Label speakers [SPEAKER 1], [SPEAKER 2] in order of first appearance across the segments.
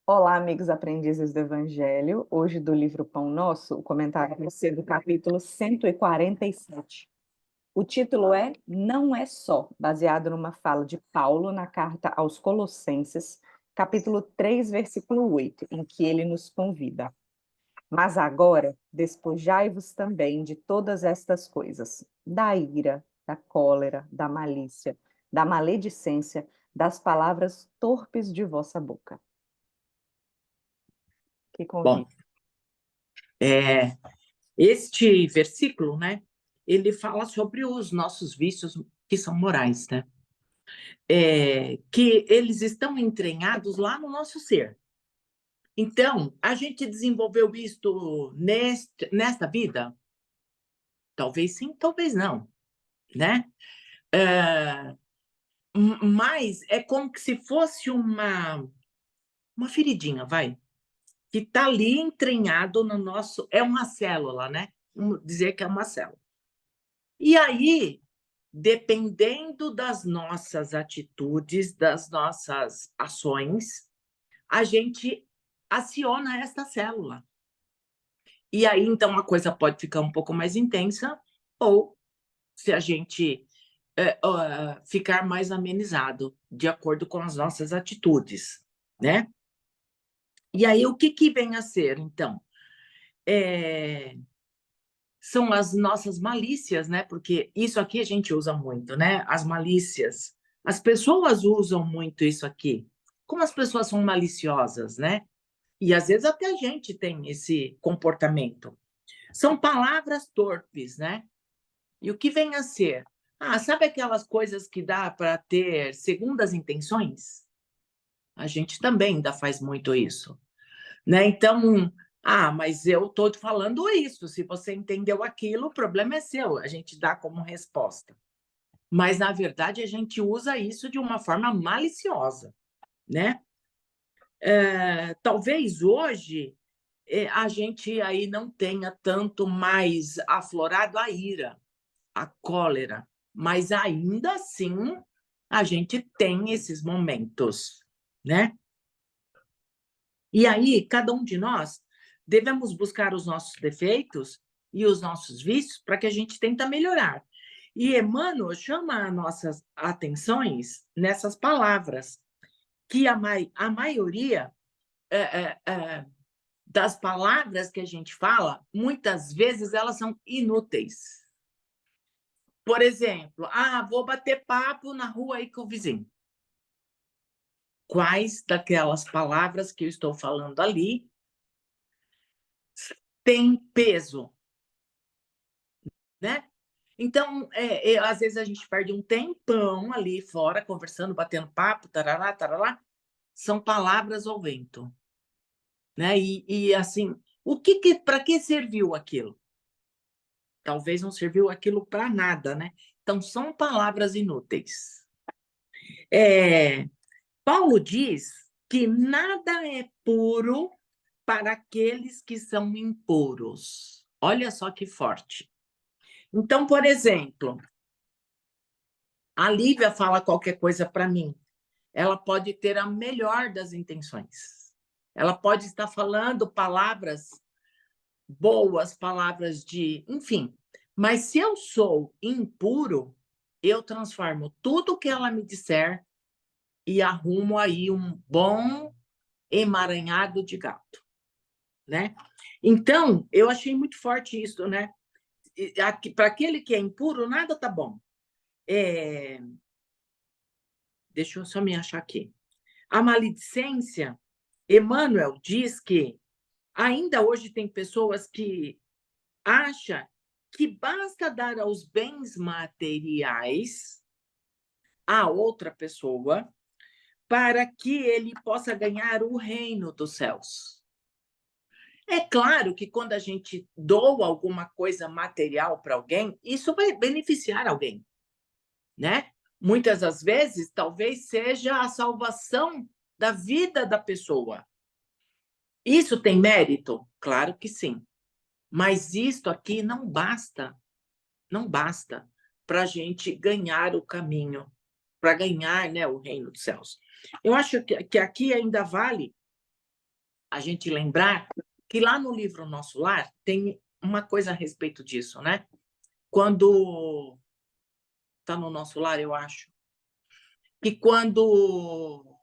[SPEAKER 1] Olá, amigos aprendizes do Evangelho. Hoje, do livro Pão Nosso, o comentário vai ser do capítulo 147. O título é Não é Só, baseado numa fala de Paulo na carta aos Colossenses, capítulo 3, versículo 8, em que ele nos convida. Mas agora, despojai-vos também de todas estas coisas, da ira, da cólera, da malícia, da maledicência, das palavras torpes de vossa boca. Que
[SPEAKER 2] Bom,
[SPEAKER 1] convite.
[SPEAKER 2] é, este versículo, né, ele fala sobre os nossos vícios que são morais, né? Que eles estão entranhados lá no nosso ser. Então, a gente desenvolveu isto nesta vida? Talvez sim, talvez não, né? É, mas é como que se fosse uma feridinha, vai, que está ali entranhado no nosso... É uma célula, né? Vamos dizer que é uma célula. E aí, dependendo das nossas atitudes, das nossas ações, a gente aciona essa célula. E aí, então, a coisa pode ficar um pouco mais intensa, ou se a gente ficar mais amenizado, de acordo com as nossas atitudes, né? E aí, o que vem a ser, então? São as nossas malícias, né? Porque isso aqui a gente usa muito, né? As malícias. As pessoas usam muito isso aqui. Como as pessoas são maliciosas, né? E às vezes até a gente tem esse comportamento. São palavras torpes, né? E o que vem a ser? Ah, sabe aquelas coisas que dá para ter segundas intenções? A gente também ainda faz muito isso, né? Então, mas eu estou te falando isso. Se você entendeu aquilo, o problema é seu. A gente dá como resposta. Mas, na verdade, a gente usa isso de uma forma maliciosa, né? Talvez hoje a gente aí não tenha tanto mais aflorado a ira, a cólera, mas ainda assim a gente tem esses momentos, né? E aí, cada um de nós devemos buscar os nossos defeitos e os nossos vícios para que a gente tente melhorar. E Emmanuel chama as nossas atenções nessas palavras, que a maioria das palavras que a gente fala, muitas vezes elas são inúteis. Por exemplo, vou bater papo na rua aí com o vizinho. Quais daquelas palavras que eu estou falando ali têm peso, né? Então, às vezes a gente perde um tempão ali fora, conversando, batendo papo, tarará, tarará, são palavras ao vento, né? E assim, para que serviu aquilo? Talvez não serviu aquilo para nada, né? Então, são palavras inúteis. Paulo diz que nada é puro para aqueles que são impuros. Olha só que forte. Então, por exemplo, a Lívia fala qualquer coisa para mim. Ela pode ter a melhor das intenções. Ela pode estar falando palavras boas, palavras de... Enfim. Mas se eu sou impuro, eu transformo tudo que ela me disser e arrumo aí um bom emaranhado de gato, né? Então, eu achei muito forte isso, né? Para aquele que é impuro, nada tá bom. Deixa eu só me achar aqui. A maledicência, Emmanuel diz que ainda hoje tem pessoas que acham que basta dar aos bens materiais a outra pessoa para que ele possa ganhar o reino dos céus. É claro que quando a gente doa alguma coisa material para alguém, isso vai beneficiar alguém, né? Muitas das vezes, talvez seja a salvação da vida da pessoa. Isso tem mérito? Claro que sim. Mas isto aqui não basta para a gente ganhar o caminho, para ganhar, né, o reino dos céus. Eu acho que aqui ainda vale a gente lembrar que lá no livro Nosso Lar tem uma coisa a respeito disso, né? Quando está no Nosso Lar, eu acho, que quando...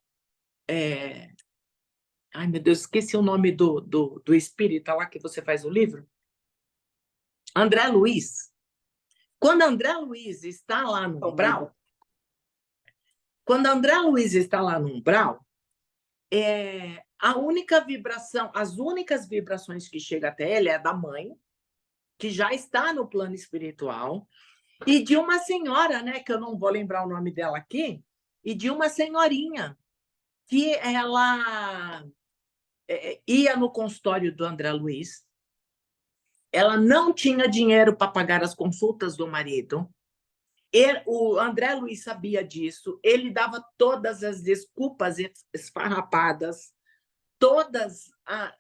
[SPEAKER 2] Ai, meu Deus, esqueci o nome do espírita lá que você faz o livro. André Luiz. Quando André Luiz está lá no umbral, quando André Luiz está lá no umbral, a única vibração, as únicas vibrações que chega até ele é da mãe, que já está no plano espiritual, e de uma senhora, né, que eu não vou lembrar o nome dela aqui, e de uma senhorinha que ela ia no consultório do André Luiz, ela não tinha dinheiro para pagar as consultas do marido. O André Luiz sabia disso, ele dava todas as desculpas esfarrapadas, todas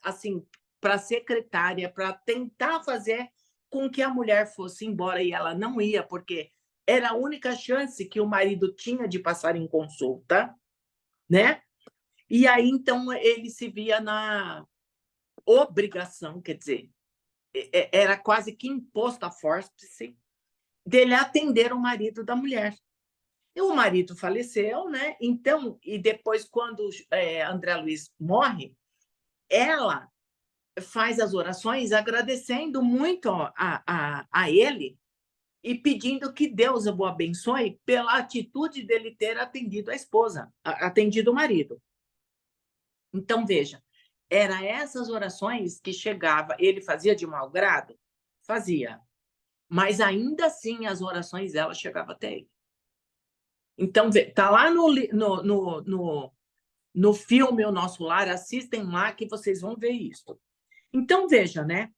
[SPEAKER 2] assim, para a secretária, para tentar fazer com que a mulher fosse embora, e ela não ia, porque era a única chance que o marido tinha de passar em consulta, né? E aí, então, ele se via na obrigação, quer dizer, era quase que imposto a força dele atender o marido da mulher. E o marido faleceu, né? Então, e depois, quando André Luiz morre, ela faz as orações agradecendo muito a ele e pedindo que Deus o abençoe pela atitude dele ter atendido a esposa, atendido o marido. Então, veja, era essas orações que chegava, ele fazia de mau grado? Fazia. Mas ainda assim as orações dela chegavam até ele. Então, está lá no filme O Nosso Lar, assistem lá que vocês vão ver isso. Então, veja, né?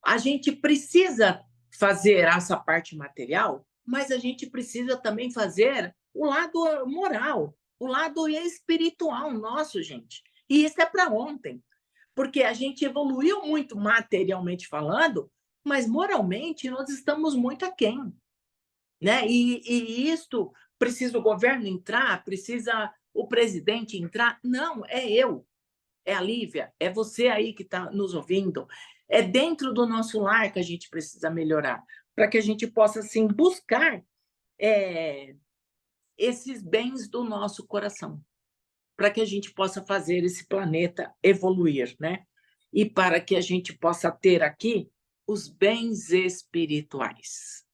[SPEAKER 2] A gente precisa fazer essa parte material, mas a gente precisa também fazer o lado moral, o lado espiritual nosso, gente. E isso é para ontem, porque a gente evoluiu muito materialmente falando, mas moralmente nós estamos muito aquém, né? E isto precisa o governo entrar, precisa o presidente entrar? Não, é eu, é a Lívia, é você aí que está nos ouvindo. É dentro do nosso lar que a gente precisa melhorar, para que a gente possa, assim, buscar esses bens do nosso coração, para que a gente possa fazer esse planeta evoluir, né? E para que a gente possa ter aqui os bens espirituais.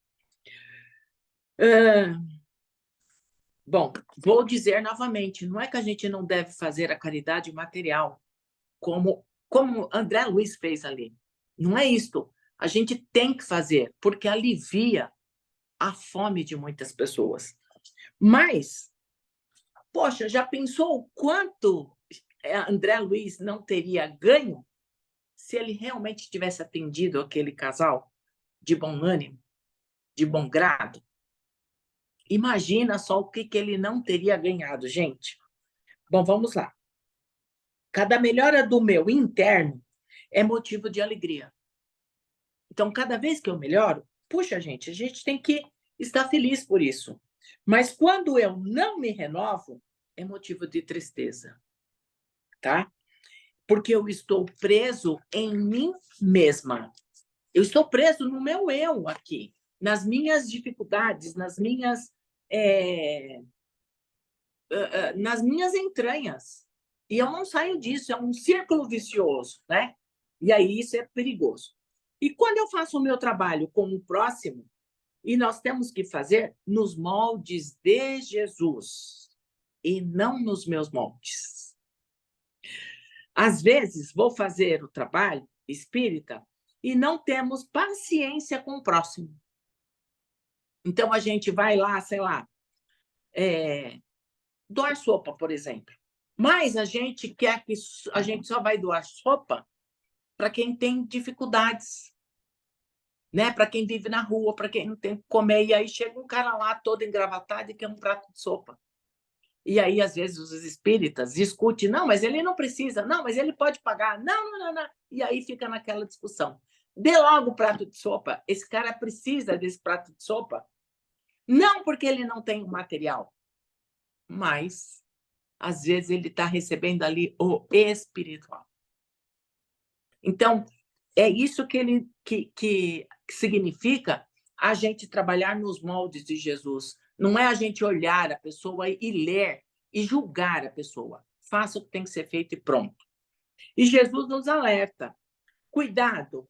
[SPEAKER 2] Bom, vou dizer novamente, não é que a gente não deve fazer a caridade material, como André Luiz fez ali. Não é isto. A gente tem que fazer, porque alivia a fome de muitas pessoas. Mas, poxa, já pensou o quanto André Luiz não teria ganho se ele realmente tivesse atendido aquele casal de bom ânimo, de bom grado? Imagina só o que ele não teria ganhado, gente. Bom, vamos lá. Cada melhora do meu interno é motivo de alegria. Então, cada vez que eu melhoro, puxa, gente, a gente tem que estar feliz por isso. Mas quando eu não me renovo, é motivo de tristeza, tá? Porque eu estou preso em mim mesma. Eu estou preso no meu eu aqui, nas minhas dificuldades, nas minhas entranhas. E eu não saio disso, é um círculo vicioso, né? E aí isso é perigoso. E quando eu faço o meu trabalho com o próximo, e nós temos que fazer nos moldes de Jesus, e não nos meus moldes. Às vezes, vou fazer o trabalho espírita e não temos paciência com o próximo. Então, a gente vai lá, sei lá, doar sopa, por exemplo. Mas a gente quer que a gente só vai doar sopa para quem tem dificuldades, né? Para quem vive na rua, para quem não tem que comer. E aí chega um cara lá todo engravatado e quer um prato de sopa. E aí, às vezes, os espíritas discutem, não, mas ele não precisa, não, mas ele pode pagar, não. E aí fica naquela discussão. Dê logo o prato de sopa, esse cara precisa desse prato de sopa. Não porque ele não tem o material, mas às vezes ele está recebendo ali o espiritual. Então, é isso que significa a gente trabalhar nos moldes de Jesus. Não é a gente olhar a pessoa e ler e julgar a pessoa. Faça o que tem que ser feito e pronto. E Jesus nos alerta. Cuidado.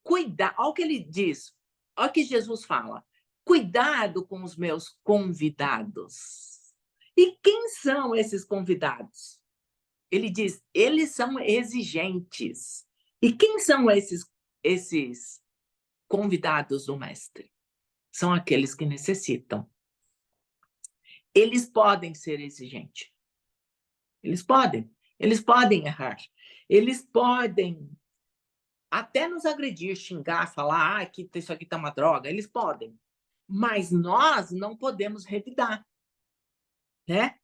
[SPEAKER 2] Cuidado. Olha o que ele diz. Olha o que Jesus fala. Cuidado com os meus convidados. E quem são esses convidados? Ele diz, eles são exigentes. E quem são esses convidados do mestre? São aqueles que necessitam. Eles podem ser exigentes. Eles podem errar. Eles podem até nos agredir, xingar, falar que isso aqui tá uma droga. Eles podem. Mas nós não podemos revidar, né?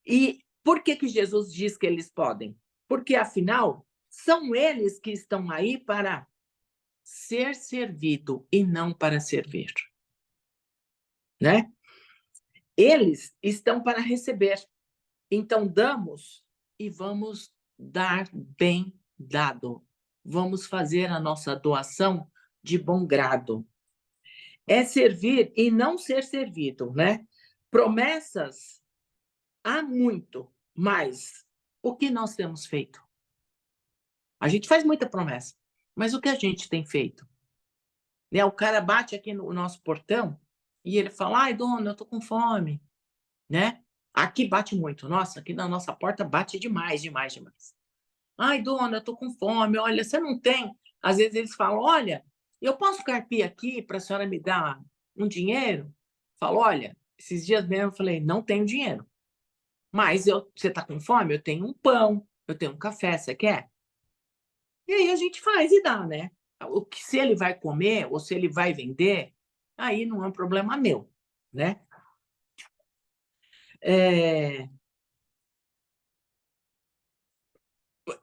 [SPEAKER 2] E por que Jesus diz que eles podem? Porque, afinal, são eles que estão aí para ser servido e não para servir, né? Eles estão para receber. Então, damos e vamos dar bem dado. Vamos fazer a nossa doação de bom grado. É servir e não ser servido, né? Promessas há muito, mas o que nós temos feito? A gente faz muita promessa, mas o que a gente tem feito? Né? O cara bate aqui no nosso portão e ele fala, ai, dona, eu tô com fome, né? Aqui bate muito. Nossa, aqui na nossa porta bate demais, demais, demais. Ai, dona, eu tô com fome. Olha, você não tem? Às vezes eles falam, olha, eu posso carpir aqui para a senhora me dar um dinheiro? Falo, olha, esses dias mesmo eu falei, não tenho dinheiro. Mas você tá com fome? Eu tenho um pão, eu tenho um café, você quer? E aí a gente faz e dá, né? O que, se ele vai comer ou se ele vai vender, aí não é um problema meu, né?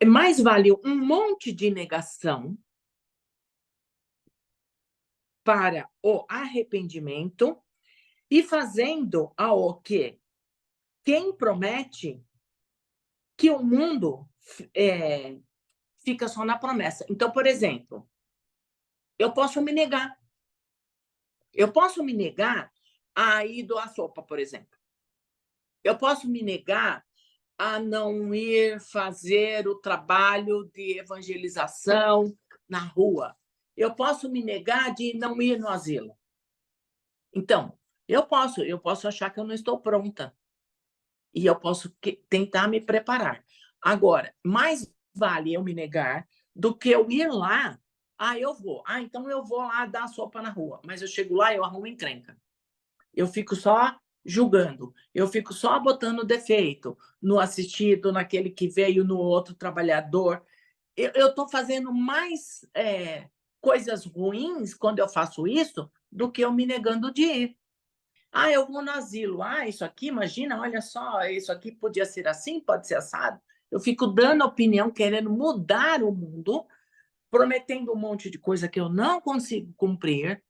[SPEAKER 2] Mais vale um monte de negação para o arrependimento e fazendo ao que quem promete que o mundo fica só na promessa. Então, por exemplo, eu posso me negar. Eu posso me negar a ir doar sopa, por exemplo. Eu posso me negar a não ir fazer o trabalho de evangelização na rua. Eu posso me negar de não ir no asilo. Então, eu posso achar que eu não estou pronta. E eu posso tentar me preparar. Agora, mais vale eu me negar do que eu ir lá. Ah, eu vou. Ah, então eu vou lá dar sopa na rua. Mas eu chego lá e eu arrumo encrenca. Eu fico só julgando. Eu fico só botando defeito no assistido, naquele que veio, no outro trabalhador. Eu estou fazendo mais coisas ruins quando eu faço isso do que eu me negando de ir. Ah, eu vou no asilo. Ah, isso aqui, imagina, olha só, isso aqui podia ser assim, pode ser assado. Eu fico dando opinião, querendo mudar o mundo, prometendo um monte de coisa que eu não consigo cumprir.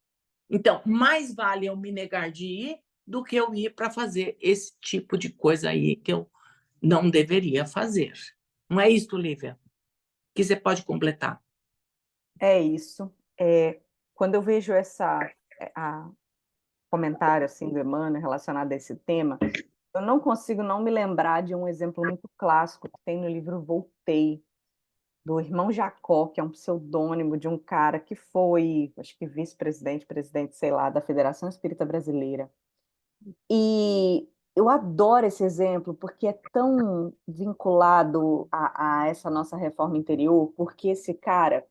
[SPEAKER 2] Então, mais vale eu me negar de ir do que eu ir para fazer esse tipo de coisa aí que eu não deveria fazer. Não é isso, Lívia? Que você pode completar.
[SPEAKER 1] É isso. Quando eu vejo comentário assim do Emmanuel relacionado a esse tema, eu não consigo não me lembrar de um exemplo muito clássico que tem no livro Voltei, do irmão Jacó, que é um pseudônimo de um cara que foi, acho que vice-presidente, presidente, sei lá, da Federação Espírita Brasileira. E eu adoro esse exemplo porque é tão vinculado a essa nossa reforma interior, porque esse cara,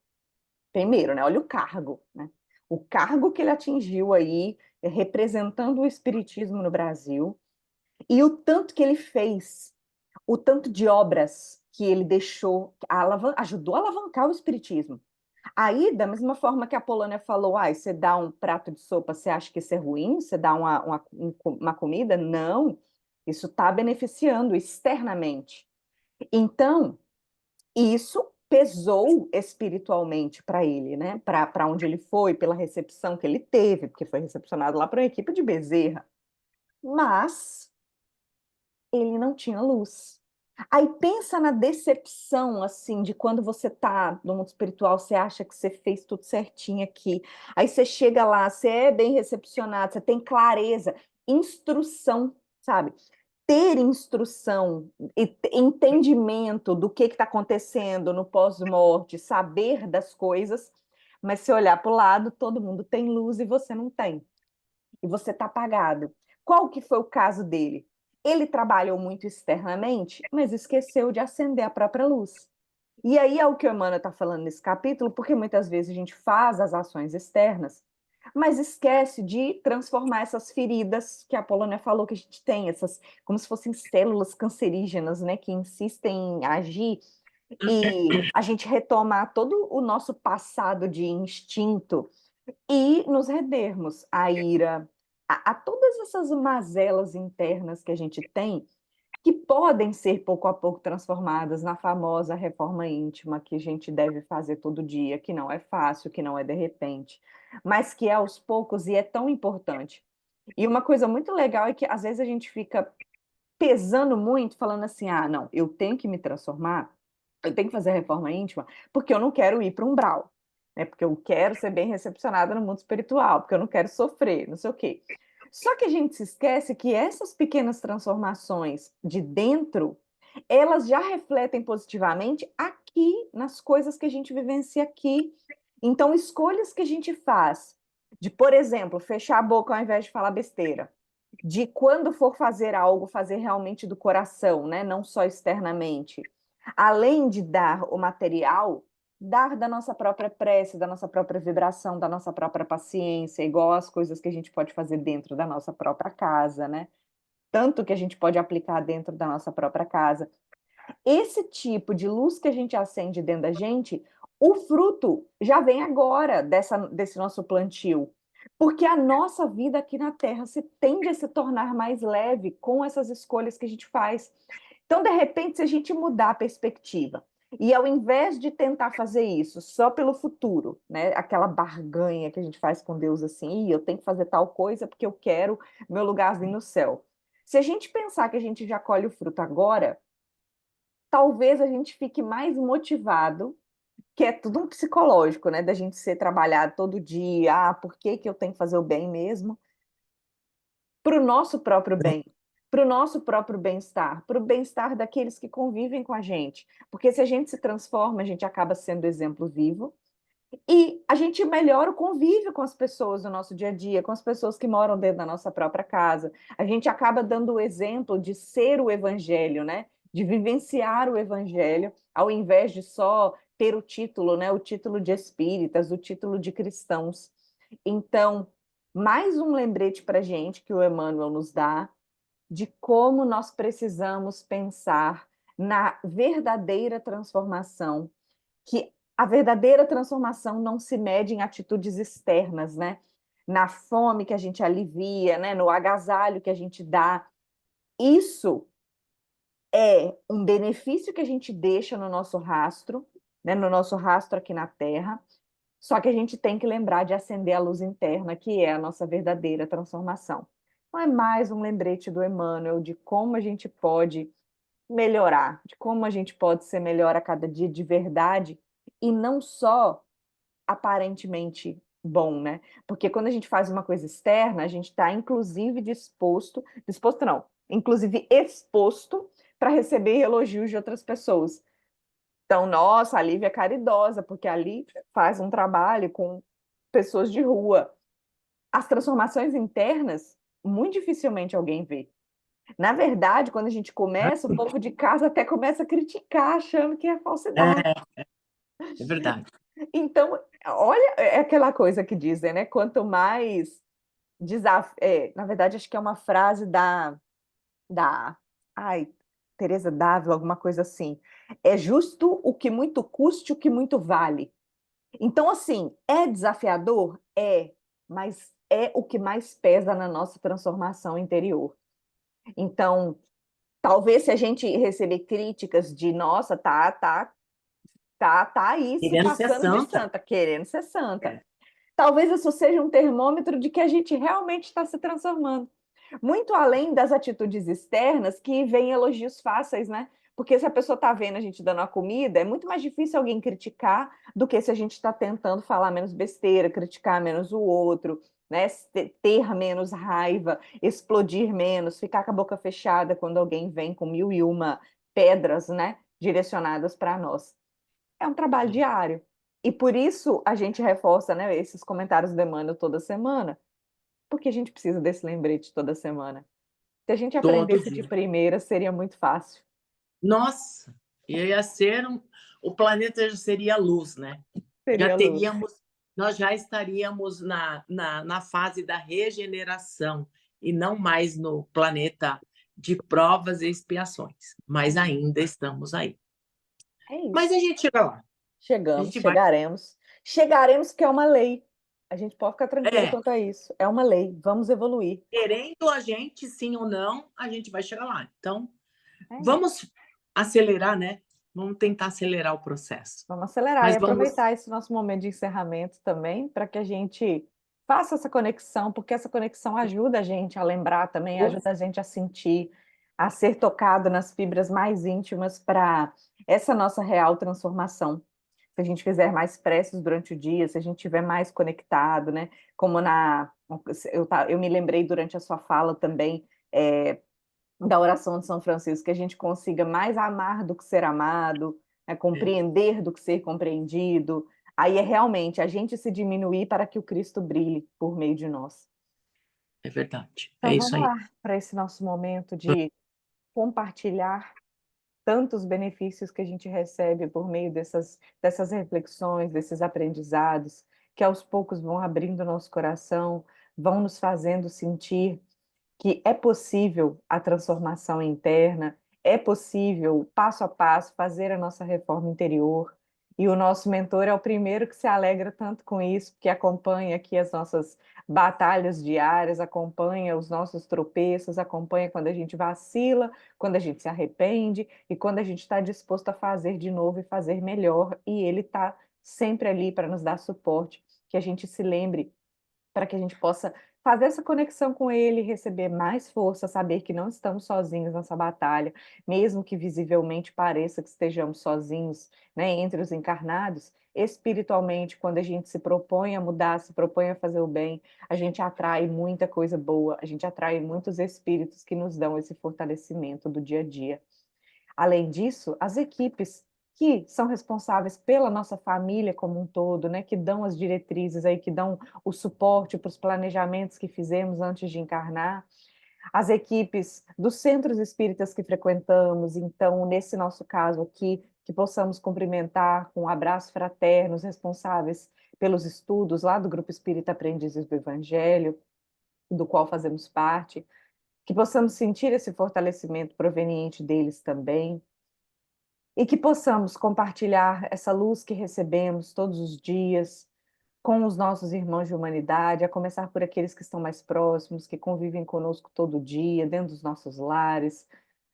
[SPEAKER 1] primeiro, né, olha o cargo, né? O cargo que ele atingiu aí, representando o espiritismo no Brasil, e o tanto que ele fez, o tanto de obras que ele deixou, ajudou a alavancar o espiritismo. Aí, da mesma forma que a Polônia falou, você dá um prato de sopa, você acha que isso é ruim? Você dá uma comida? Não, isso está beneficiando externamente. Então, isso pesou espiritualmente para ele, né? Para onde ele foi, pela recepção que ele teve, porque foi recepcionado lá por uma equipe de Bezerra. Mas ele não tinha luz. Aí pensa na decepção, assim, de quando você tá no mundo espiritual, você acha que você fez tudo certinho aqui. Aí você chega lá, você é bem recepcionado, você tem clareza, instrução, sabe? Ter instrução e entendimento do que está acontecendo no pós-morte, saber das coisas, mas se olhar para o lado, todo mundo tem luz e você não tem. E você está apagado. Qual que foi o caso dele? Ele trabalhou muito externamente, mas esqueceu de acender a própria luz. E aí é o que o Emmanuel está falando nesse capítulo, porque muitas vezes a gente faz as ações externas, mas esquece de transformar essas feridas que a Apolônia falou que a gente tem, essas como se fossem células cancerígenas, né, que insistem em agir, e a gente retomar todo o nosso passado de instinto e nos rendermos à ira, a todas essas mazelas internas que a gente tem, que podem ser pouco a pouco transformadas na famosa reforma íntima que a gente deve fazer todo dia, que não é fácil, que não é de repente, mas que é aos poucos e é tão importante. E uma coisa muito legal é que às vezes a gente fica pesando muito, falando assim: ah, não, eu tenho que me transformar, eu tenho que fazer a reforma íntima, porque eu não quero ir para um umbral, né? Porque eu quero ser bem recepcionada no mundo espiritual, porque eu não quero sofrer, não sei o quê. Só que a gente se esquece que essas pequenas transformações de dentro, elas já refletem positivamente aqui, nas coisas que a gente vivencia aqui. Então, escolhas que a gente faz, de, por exemplo, fechar a boca ao invés de falar besteira, de quando for fazer algo, fazer realmente do coração, né? Não só externamente. Além de dar o material, dar da nossa própria prece, da nossa própria vibração, da nossa própria paciência, igual as coisas que a gente pode fazer dentro da nossa própria casa, né? Tanto que a gente pode aplicar dentro da nossa própria casa. Esse tipo de luz que a gente acende dentro da gente, o fruto já vem agora desse nosso plantio. Porque a nossa vida aqui na Terra se tende a se tornar mais leve com essas escolhas que a gente faz. Então, de repente, se a gente mudar a perspectiva, e ao invés de tentar fazer isso só pelo futuro, né, aquela barganha que a gente faz com Deus assim, eu tenho que fazer tal coisa porque eu quero meu lugarzinho no céu. Se a gente pensar que a gente já colhe o fruto agora, talvez a gente fique mais motivado, que é tudo um psicológico, né? Da gente ser trabalhado todo dia, por que que eu tenho que fazer o bem mesmo? Para o nosso próprio bem, para o nosso próprio bem-estar, para o bem-estar daqueles que convivem com a gente. Porque se a gente se transforma, a gente acaba sendo exemplo vivo e a gente melhora o convívio com as pessoas no nosso dia a dia, com as pessoas que moram dentro da nossa própria casa. A gente acaba dando o exemplo de ser o evangelho, né? De vivenciar o evangelho, ao invés de só ter o título, né? O título de espíritas, o título de cristãos. Então, mais um lembrete para a gente que o Emmanuel nos dá de como nós precisamos pensar na verdadeira transformação, que a verdadeira transformação não se mede em atitudes externas, né? Na fome que a gente alivia, né? No agasalho que a gente dá. Isso é um benefício que a gente deixa no nosso rastro, né? No nosso rastro aqui na Terra. Só que a gente tem que lembrar de acender a luz interna, que é a nossa verdadeira transformação. Então, é mais um lembrete do Emmanuel de como a gente pode melhorar, de como a gente pode ser melhor a cada dia de verdade e não só aparentemente bom, né? Porque quando a gente faz uma coisa externa, a gente está inclusive disposto não, inclusive exposto para receber elogios de outras pessoas. Então, nossa, a Lívia é caridosa, porque a Lívia faz um trabalho com pessoas de rua. As transformações internas, muito dificilmente alguém vê. Na verdade, quando a gente começa, o povo de casa até começa a criticar, achando que é falsidade.
[SPEAKER 2] É, é verdade.
[SPEAKER 1] Então, olha, é aquela coisa que dizem, né? Quanto mais desafio. Na verdade, acho que é uma frase da ai, Teresa Dávila, alguma coisa assim. É justo o que muito custe, o que muito vale. Então, assim, é desafiador? É, mas é o que mais pesa na nossa transformação interior. Então, talvez se a gente receber críticas de, nossa, tá aí se
[SPEAKER 2] Querendo ser
[SPEAKER 1] passando de
[SPEAKER 2] santa.
[SPEAKER 1] santa, querendo ser santa.
[SPEAKER 2] É.
[SPEAKER 1] Talvez isso seja um termômetro de que a gente realmente está se transformando. Muito além das atitudes externas que vêm elogios fáceis, né? Porque se a pessoa está vendo a gente dando a comida, é muito mais difícil alguém criticar do que se a gente está tentando falar menos besteira, criticar menos o outro, né? Ter menos raiva, explodir menos, ficar com a boca fechada quando alguém vem com mil e uma pedras, né? Direcionadas para nós. É um trabalho diário. E por isso a gente reforça, né, esses comentários do Emmanuel toda semana, porque a gente precisa desse lembrete toda semana. Se a gente
[SPEAKER 2] Todo
[SPEAKER 1] aprendesse de
[SPEAKER 2] dia.
[SPEAKER 1] primeira, seria muito fácil.
[SPEAKER 2] Nossa, ia ser o planeta já seria luz, né? Já
[SPEAKER 1] Seria luz.
[SPEAKER 2] teríamos, nós já estaríamos na fase da regeneração e não mais no planeta de provas e expiações, mas ainda estamos aí.
[SPEAKER 1] É
[SPEAKER 2] Mas
[SPEAKER 1] isso.
[SPEAKER 2] a gente chega lá, a
[SPEAKER 1] Chegamos,
[SPEAKER 2] gente vai.
[SPEAKER 1] chegaremos. Chegaremos, que é uma lei. A gente pode ficar tranquilo
[SPEAKER 2] É,
[SPEAKER 1] quanto a isso. É uma lei. Vamos evoluir.
[SPEAKER 2] querendo a gente, sim ou não, a gente vai chegar lá. Então,
[SPEAKER 1] É isso.
[SPEAKER 2] vamos acelerar, né? Vamos tentar acelerar o processo.
[SPEAKER 1] Vamos acelerar e
[SPEAKER 2] Mas vamos.
[SPEAKER 1] aproveitar esse nosso momento de encerramento também para que a gente faça essa conexão, porque essa conexão ajuda a gente a lembrar também, ajuda a gente a sentir, a ser tocado nas fibras mais íntimas para essa nossa real transformação. Se a gente fizer mais preces durante o dia, se a gente estiver mais conectado, né? Como eu me lembrei durante a sua fala também, da oração de São Francisco, que a gente consiga mais amar do que ser amado, né,
[SPEAKER 2] É,
[SPEAKER 1] compreender do que ser compreendido. Aí é realmente a gente se diminuir para que o Cristo brilhe por meio de nós.
[SPEAKER 2] é verdade. É
[SPEAKER 1] Então
[SPEAKER 2] isso
[SPEAKER 1] vamos
[SPEAKER 2] aí.
[SPEAKER 1] lá para esse nosso momento de compartilhar tantos benefícios que a gente recebe por meio dessas reflexões, desses aprendizados, que aos poucos vão abrindo o nosso coração, vão nos fazendo sentir que é possível a transformação interna, é possível, passo a passo, fazer a nossa reforma interior. E o nosso mentor é o primeiro que se alegra tanto com isso, que acompanha aqui as nossas batalhas diárias, acompanha os nossos tropeços, acompanha quando a gente vacila, quando a gente se arrepende e quando a gente está disposto a fazer de novo e fazer melhor. E ele está sempre ali para nos dar suporte, que a gente se lembre para que a gente possa fazer essa conexão com ele, receber mais força, saber que não estamos sozinhos nessa batalha, mesmo que visivelmente pareça que estejamos sozinhos, né, entre os encarnados, espiritualmente, quando a gente se propõe a mudar, se propõe a fazer o bem, a gente atrai muita coisa boa, a gente atrai muitos espíritos que nos dão esse fortalecimento do dia a dia. Além disso, as equipes que são responsáveis pela nossa família como um todo, né, que dão as diretrizes aí, que dão o suporte para os planejamentos que fizemos antes de encarnar, as equipes dos centros espíritas que frequentamos, então, nesse nosso caso aqui, que possamos cumprimentar com um abraço fraterno os responsáveis pelos estudos lá do Grupo Espírita Aprendizes do Evangelho, do qual fazemos parte, que possamos sentir esse fortalecimento proveniente deles também, e que possamos compartilhar essa luz que recebemos todos os dias com os nossos irmãos de humanidade, a começar por aqueles que estão mais próximos, que convivem conosco todo dia, dentro dos nossos lares,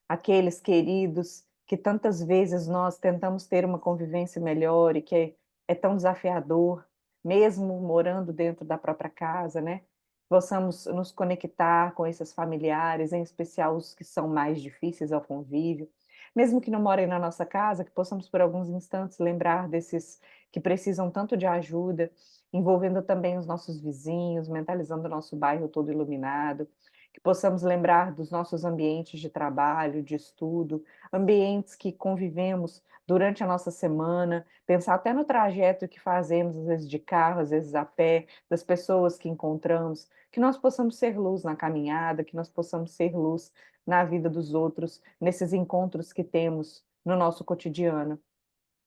[SPEAKER 1] aqueles queridos que tantas vezes nós tentamos ter uma convivência melhor e que é tão desafiador, mesmo morando dentro da própria casa, né? Possamos nos conectar com esses familiares, em especial os que são mais difíceis ao convívio, mesmo que não morem na nossa casa, que possamos por alguns instantes lembrar desses que precisam tanto de ajuda, envolvendo também os nossos vizinhos, mentalizando o nosso bairro todo iluminado, que possamos lembrar dos nossos ambientes de trabalho, de estudo, ambientes que convivemos durante a nossa semana, pensar até no trajeto que fazemos, às vezes de carro, às vezes a pé, das pessoas que encontramos, que nós possamos ser luz na caminhada, que nós possamos ser luz na vida dos outros, nesses encontros que temos no nosso cotidiano,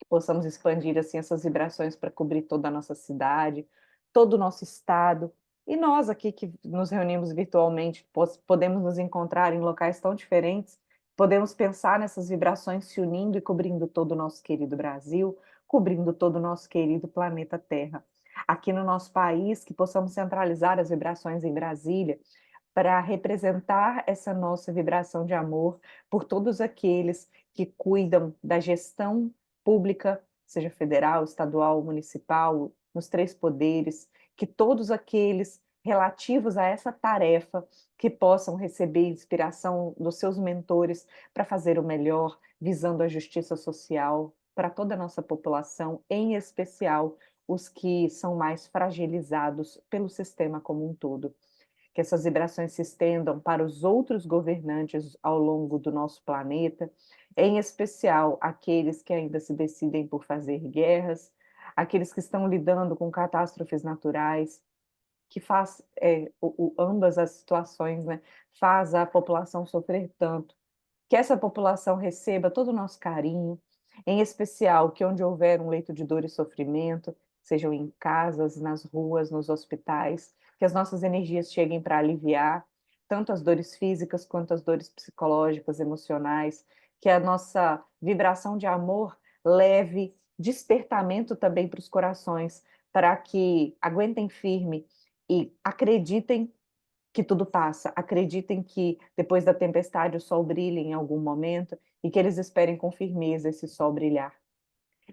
[SPEAKER 1] que possamos expandir assim essas vibrações para cobrir toda a nossa cidade, todo o nosso estado. E nós aqui que nos reunimos virtualmente, podemos nos encontrar em locais tão diferentes, podemos pensar nessas vibrações se unindo e cobrindo todo o nosso querido Brasil, cobrindo todo o nosso querido planeta Terra. Aqui no nosso país, que possamos centralizar as vibrações em Brasília, para representar essa nossa vibração de amor por todos aqueles que cuidam da gestão pública, seja federal, estadual, municipal, nos três poderes, que todos aqueles relativos a essa tarefa, que possam receber inspiração dos seus mentores para fazer o melhor, visando a justiça social para toda a nossa população, em especial os que são mais fragilizados pelo sistema como um todo. Que essas vibrações se estendam para os outros governantes ao longo do nosso planeta, em especial aqueles que ainda se decidem por fazer guerras, aqueles que estão lidando com catástrofes naturais, que faz ambas as situações, né, faz a população sofrer tanto. Que essa população receba todo o nosso carinho, em especial que onde houver um leito de dor e sofrimento, sejam em casas, nas ruas, nos hospitais, que as nossas energias cheguem para aliviar tanto as dores físicas quanto as dores psicológicas, emocionais, que a nossa vibração de amor leve despertamento também para os corações, para que aguentem firme e acreditem que tudo passa. Acreditem que depois da tempestade o sol brilha em algum momento e que eles esperem com firmeza esse sol brilhar.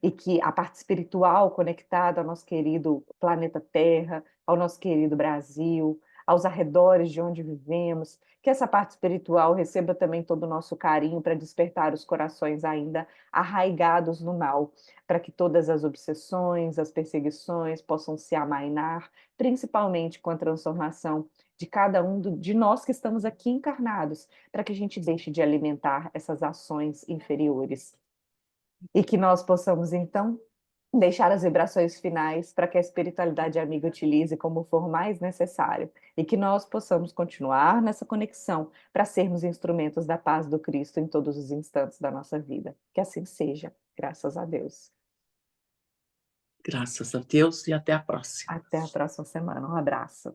[SPEAKER 1] E que a parte espiritual conectada ao nosso querido planeta Terra, ao nosso querido Brasil, aos arredores de onde vivemos, que essa parte espiritual receba também todo o nosso carinho para despertar os corações ainda arraigados no mal, para que todas as obsessões, as perseguições possam se amainar, principalmente com a transformação de cada um de nós que estamos aqui encarnados, para que a gente deixe de alimentar essas ações inferiores. E que nós possamos, então, deixar as vibrações finais para que a espiritualidade amiga utilize como for mais necessário e que nós possamos continuar nessa conexão para sermos instrumentos da paz do Cristo em todos os instantes da nossa vida. Que assim seja, graças a Deus.
[SPEAKER 2] Graças a Deus e até a próxima.
[SPEAKER 1] Até a próxima semana. Um abraço.